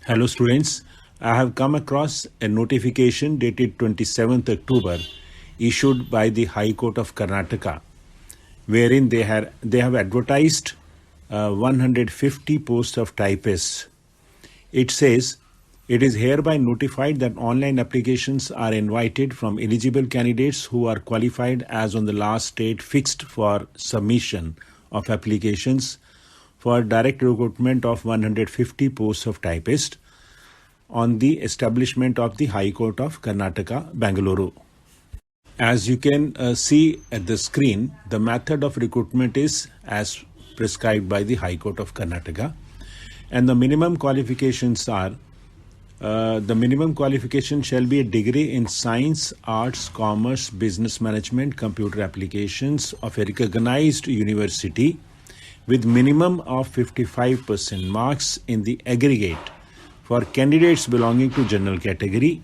Hello students, I have come across a notification dated 27th October issued by the High Court of Karnataka wherein they have advertised 150 posts of typists. It says, it is hereby notified that online applications are invited from eligible candidates who are qualified as on the last date fixed for submission of applications for direct recruitment of 150 posts of typist on the establishment of the High Court of Karnataka, Bangalore. As you can see at the screen, the method of recruitment is as prescribed by the High Court of Karnataka, and the minimum qualifications are the minimum qualification shall be a degree in science, arts, commerce, business management, computer applications of a recognized university with minimum of 55% marks in the aggregate for candidates belonging to general category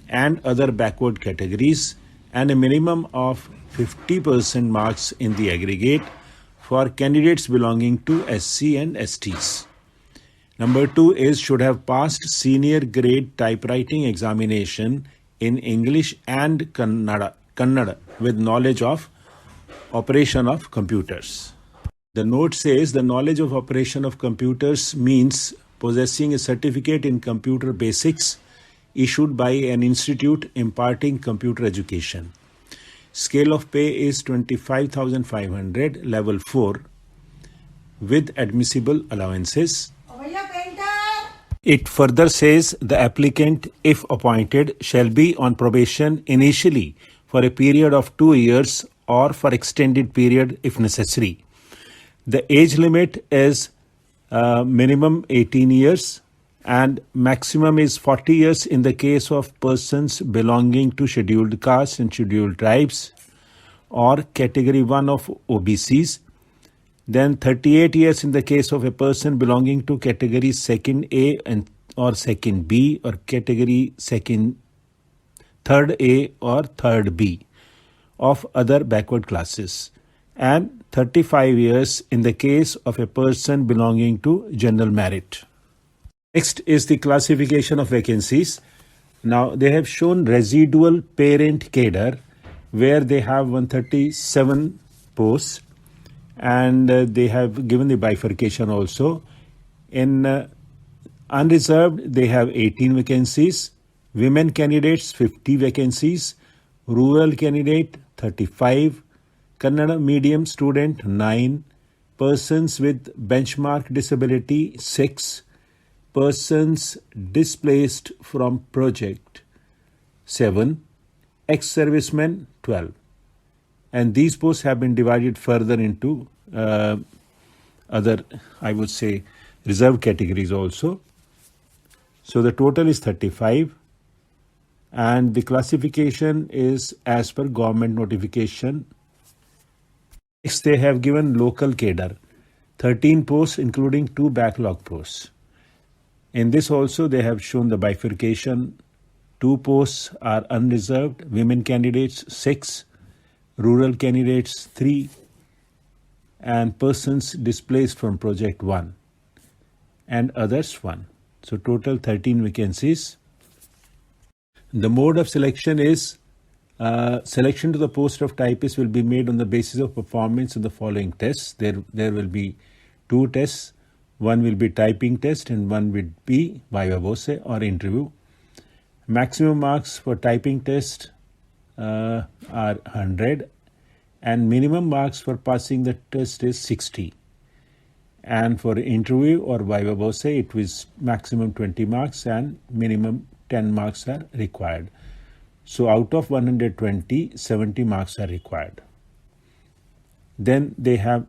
and other backward categories, and a minimum of 50% marks in the aggregate for candidates belonging to SC and STs. Number 2 is should have passed senior grade typewriting examination in English and Kannada with knowledge of operation of computers. The note says the knowledge of operation of computers means possessing a certificate in computer basics issued by an institute imparting computer education. Scale of pay is 25,500, level 4, with admissible allowances. It further says the applicant, if appointed, shall be on probation initially for a period of 2 years or for extended period if necessary. The age limit is minimum 18 years and maximum is 40 years in the case of persons belonging to scheduled castes and scheduled tribes or category 1 of OBCs. Then 38 years in the case of a person belonging to category 2nd A and or 2nd B or category 3rd A or 3rd B of other backward classes, and 35 years in the case of a person belonging to general merit. Next is the classification of vacancies. Now they have shown residual parent cadre where they have 137 posts, and they have given the bifurcation also. In unreserved, they have 18 vacancies, women candidates 50 vacancies, rural candidate 35, Kannada medium student 9, persons with benchmark disability 6, persons displaced from project 7, ex-servicemen 12. And these posts have been divided further into other, I would say, reserved categories also. So the total is 35, and the classification is as per government notification. Next, they have given local cadre, 13 posts including 2 backlog posts. In this also they have shown the bifurcation. 2 posts are unreserved, women candidates 6, rural candidates 3, and persons displaced from project 1, and others 1. So total 13 vacancies. The mode of selection is selection to the post of typist will be made on the basis of performance in the following tests. There will be 2 tests. One will be typing test and one will be viva voce or interview. Maximum marks for typing test are 100, and minimum marks for passing the test is 60. And for interview or viva voce, it was maximum 20 marks and minimum 10 marks are required. So out of 120, 70 marks are required. Then they have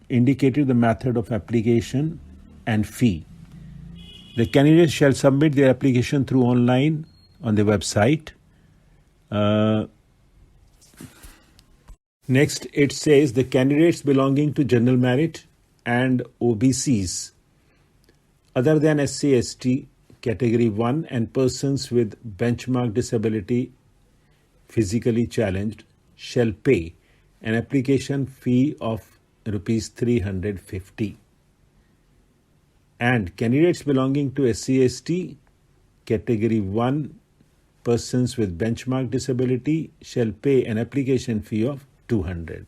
indicated the method of application and fee. The candidates shall submit their application through online on the website. Next, it says the candidates belonging to general merit and OBCs other than SC, ST category 1 and persons with benchmark disability physically challenged shall pay an application fee of rupees 350. And candidates belonging to SC/ST category 1 persons with benchmark disability shall pay an application fee of 200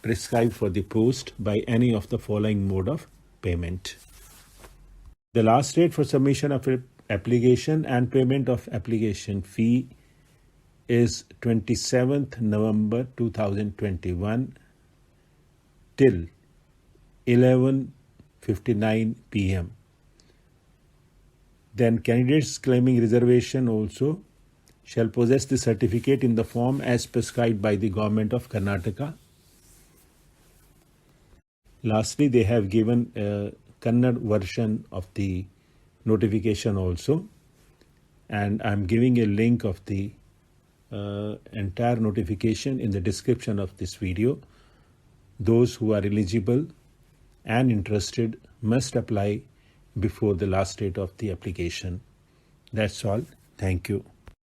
prescribed for the post by any of the following mode of payment. The last date for submission of application and payment of application fee is 27th November 2021 till 11:59 p.m. Then candidates claiming reservation also shall possess the certificate in the form as prescribed by the Government of Karnataka. Lastly, they have given a Kannada version of the notification also, and I'm giving a link of the entire notification in the description of this video. Those who are eligible and interested must apply before the last date of the application. That's all. Thank you.